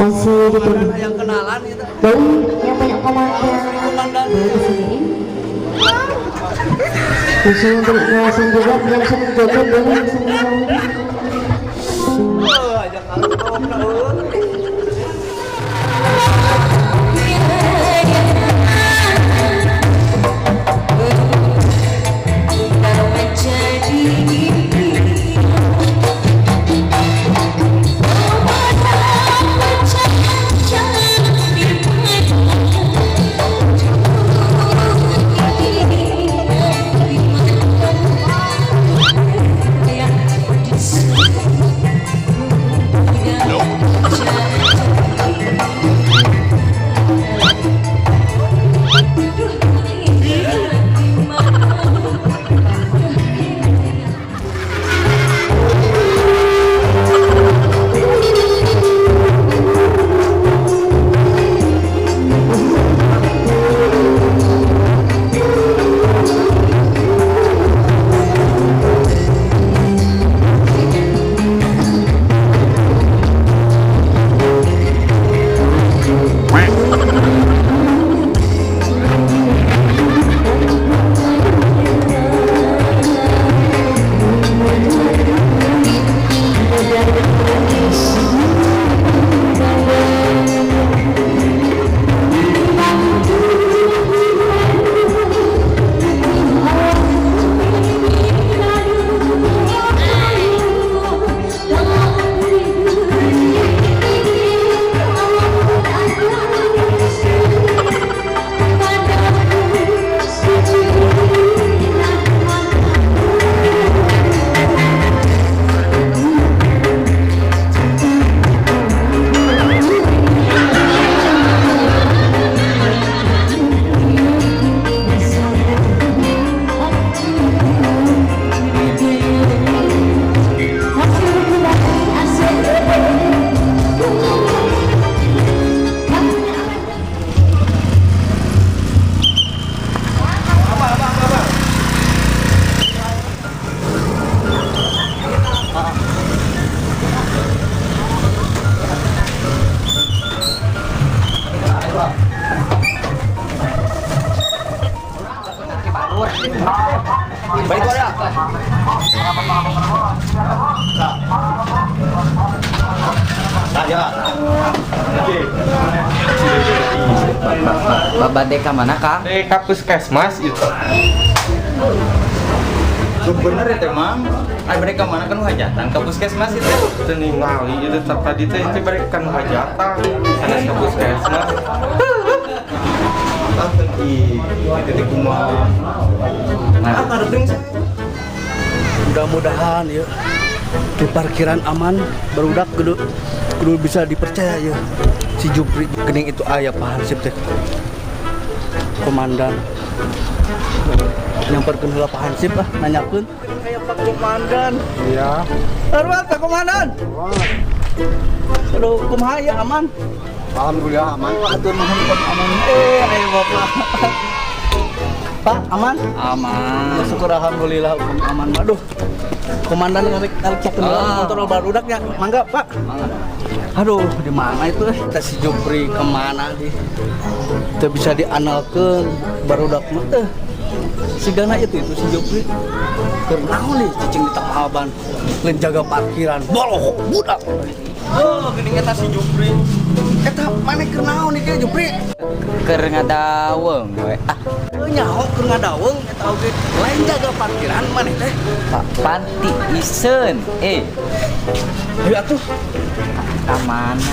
Masih ditunggu. Yang kenalan itu. Baru yang punya komandan. Baru sini. Masih untuk ngawasin juga yang sering jodoh boleh sering. Ajak kalau balik ya. Bapak deka mana kang? Deka puskesmas itu. Bener ya temang. Ay mereka mana kan hajatan ke puskesmas itu. Ningali itu tadi teh itu mereka hajatan sana ke puskesmas. Di titik kumah. Nah, Ngareping saya. Mudah-mudahan ya di parkiran aman barudak kudu bisa dipercaya ya si Jupri gening itu ayah Pak Hansip teh komandan yang perkenal Pak Hansip nanyakeun ayah Pak Komandan Iya. hormat Pak Komandan aduh kumaha ya aman Alhamdulillah aman. atur nuhun aman ayo Bapak Pak aman aman. syukur alhamdulillah aman aduh komandan ngarek motor barudaknya mangga Pak aduh di mana itu kita si Jupri kemana di kita bisa dianalkan barudak mah si Gana itu si Jupri kernaon nih cicing di Tamaban lain jaga parkiran boloh budak oh gini kita si Jupri eta mana kernaon nih Jupri Keur ngadaweng we. nyaho keur ngadaweng eta oge lain jaga parkiran maneh teh Pak Panti iseun ayo atuh kamana?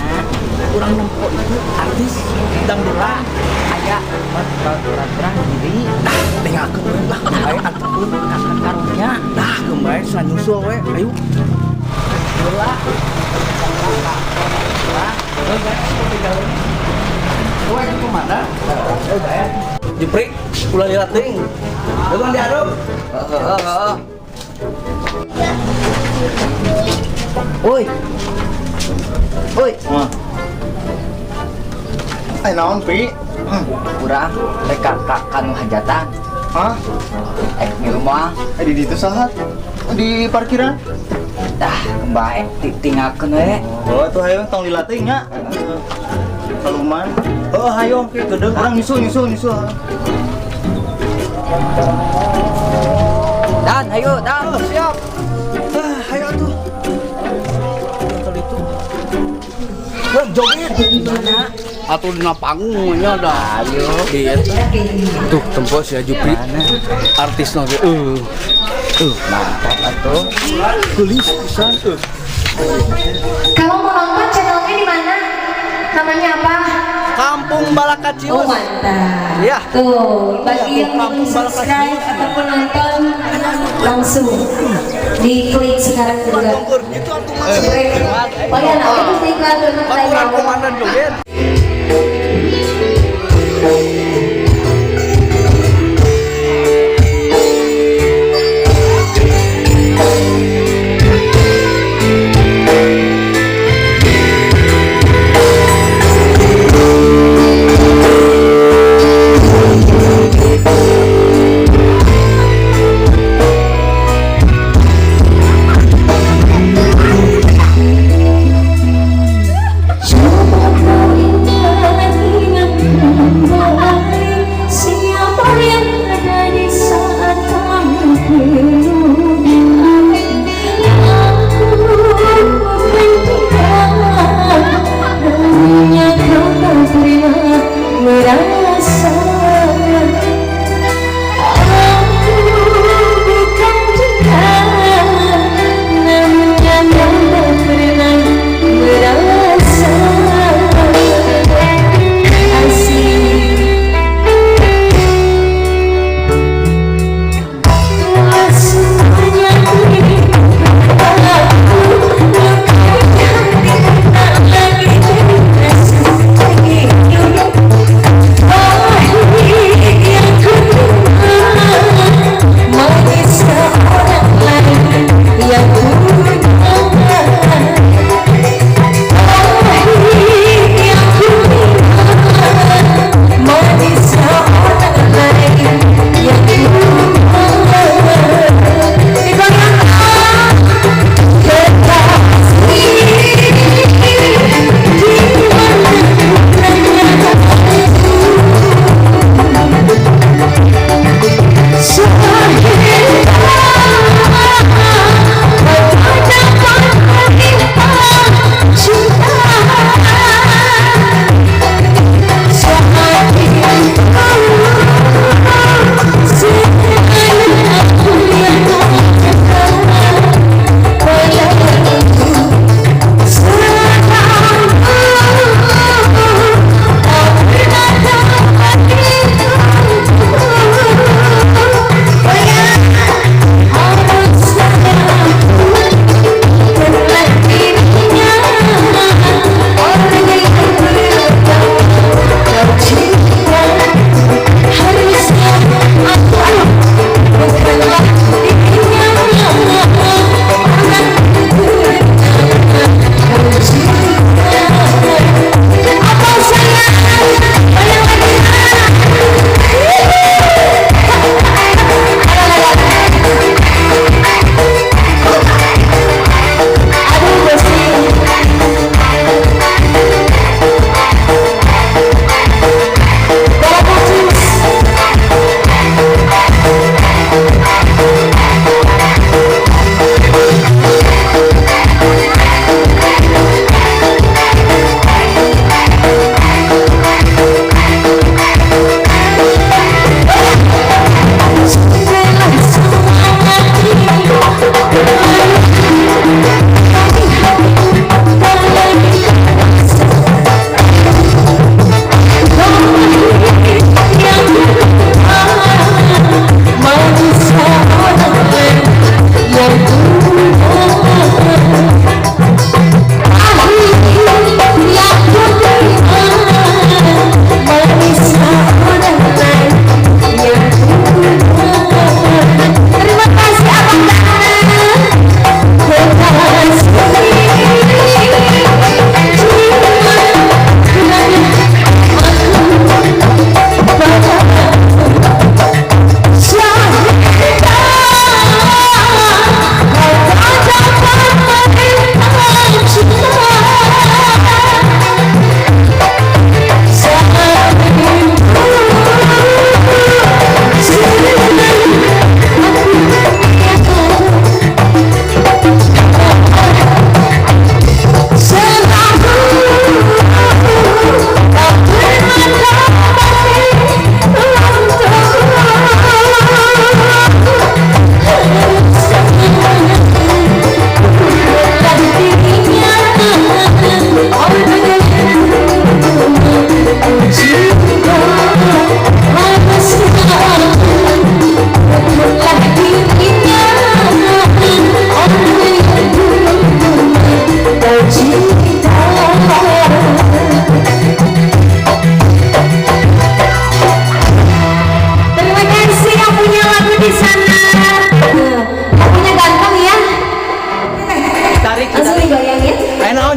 urang nempo itu artis dangdutan Aya peraturan diri dengakeun lah ayo antarkeun akan karunya. dah kembali sanyusul we ayo Heula. Wah, itu kemana? Jepri, ulah liating. Bagaimana diaduk? Oi. Oi. Naon Pi? Urang rek kanu hajatan. Hah? Di rumah. Di ditu sahat? Di parkiran? Dah, baik tinggalkan we. Oh, tuh hayong tong dilatih nya. Kaluman. Oh, hayong ke gedeng urang nyusul. Dan, ayo, dan. Siap. Ayo tuh. Nonton itu. Wah, joget di mana? Atau di panggungnya dah. Ayo. Iya. Tuh, tempat si Jupri. Artis nanti. Mantap atuh. Gelis pisan. Kalau mau nonton channelnya di mana? Namanya apa? Kampung Balakacius. Oh mantap. Iya. Tuh, bagi yang belum subscribe ataupun nonton langsung diklik sekarang juga. Itu atuh masih. Oh ya, nah itu iklan dulu Baturan komandan joget. Coba kau ingat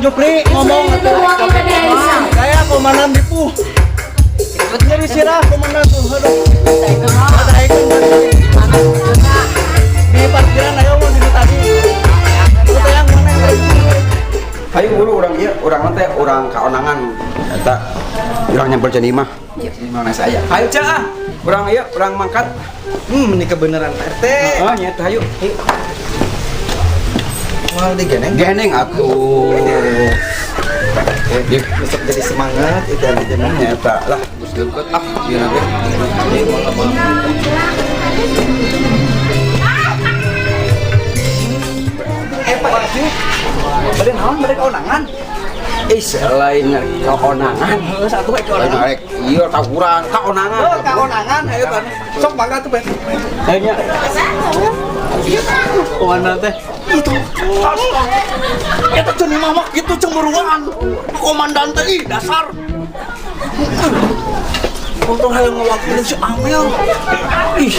Jupri ngomong saya komandan Dipu. Jadi sirah komandan tuh. Aduh. Ada ikut di parkiran ayo mau diri tadi. Lu tayang mana? Ayo dulu orang iya, orang teh orang kaonangan. Eta orang nyamper cenah mah. Ini mana saya. Ayo cah. Orang iya, orang mangkat. Ini kebenaran Pak RT. Heeh, nya teh ayo. Mau digeneng? Geneng atuh. Besok jadi semangat itu yang digeneng. Nya eta lah, geus deukeut ah, ieu nanti. Pak RT. Bade naon bade kaunangan? Selain kaonangan. Satu Lain kaunangan. arek ieu tawuran kaonangan. Oh, kaunangan ayo kan. Sok bangga tuh, Ben. Kayaknya Komandan teh itu eta cenah mah gitu cemburuan komandan teh ih dasar untuk hayang ngewakilin si Amel ih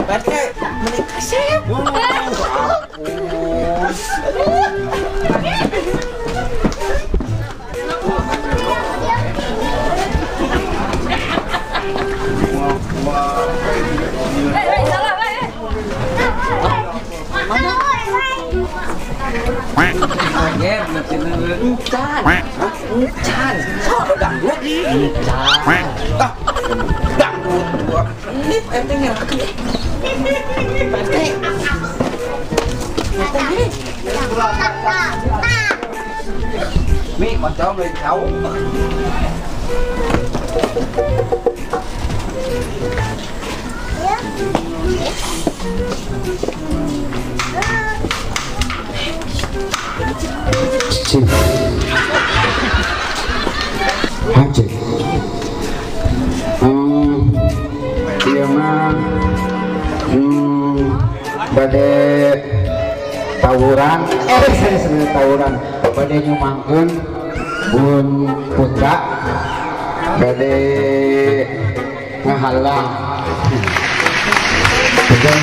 Pak RT menikah sih. mi con cháu lên cháu. Haji. Dia mah bade tawuran, saya tawuran, bade nyumangkeun bun putra, bade ngahalang. Kemudian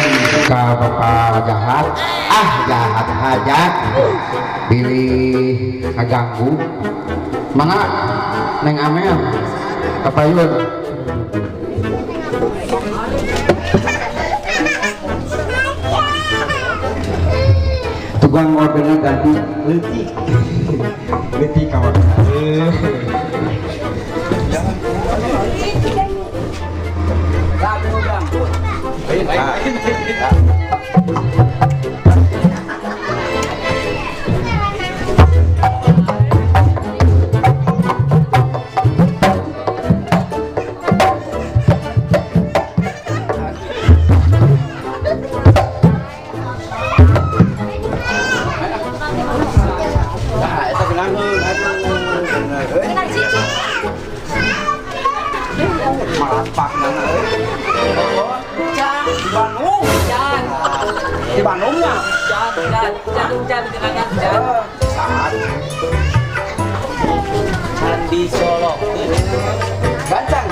ka bapak jahat, jahat aja, pilih ngaganggu. Mangga Neng Amel kapayun. Tukang ordernya ganti leutik kawan. Di Bandung ya? Candi Solo. Ganteng.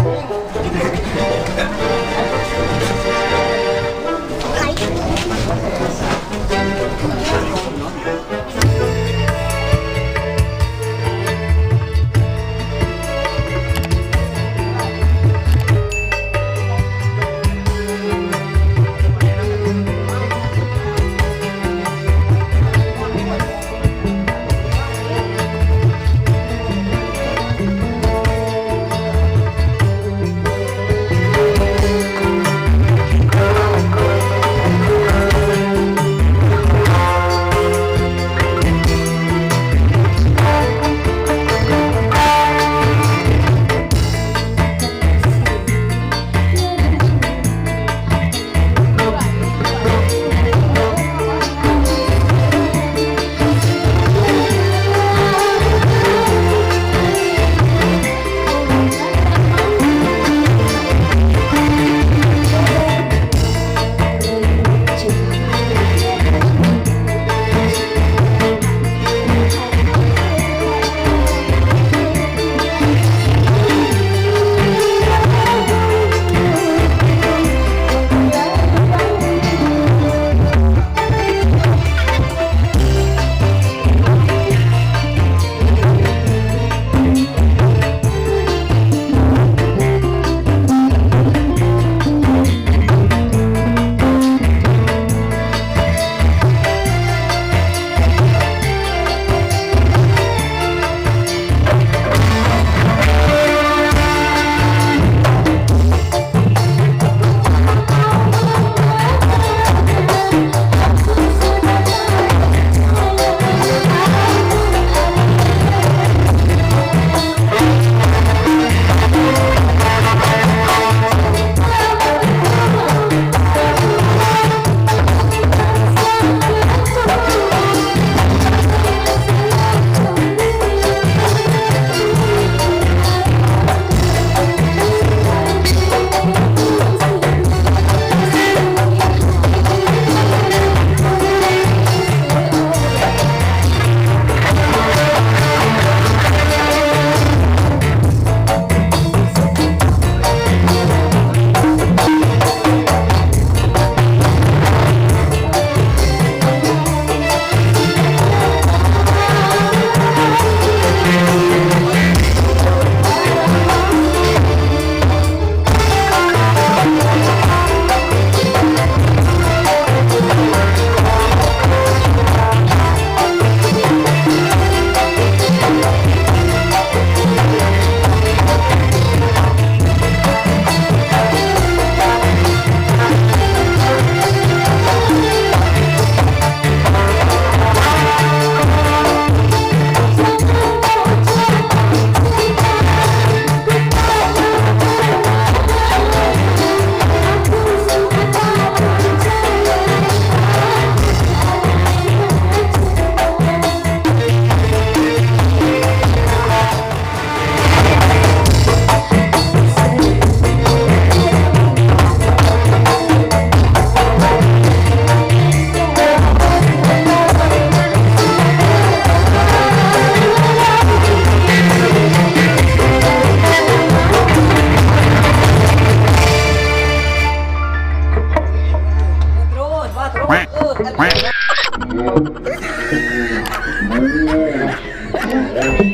Nah,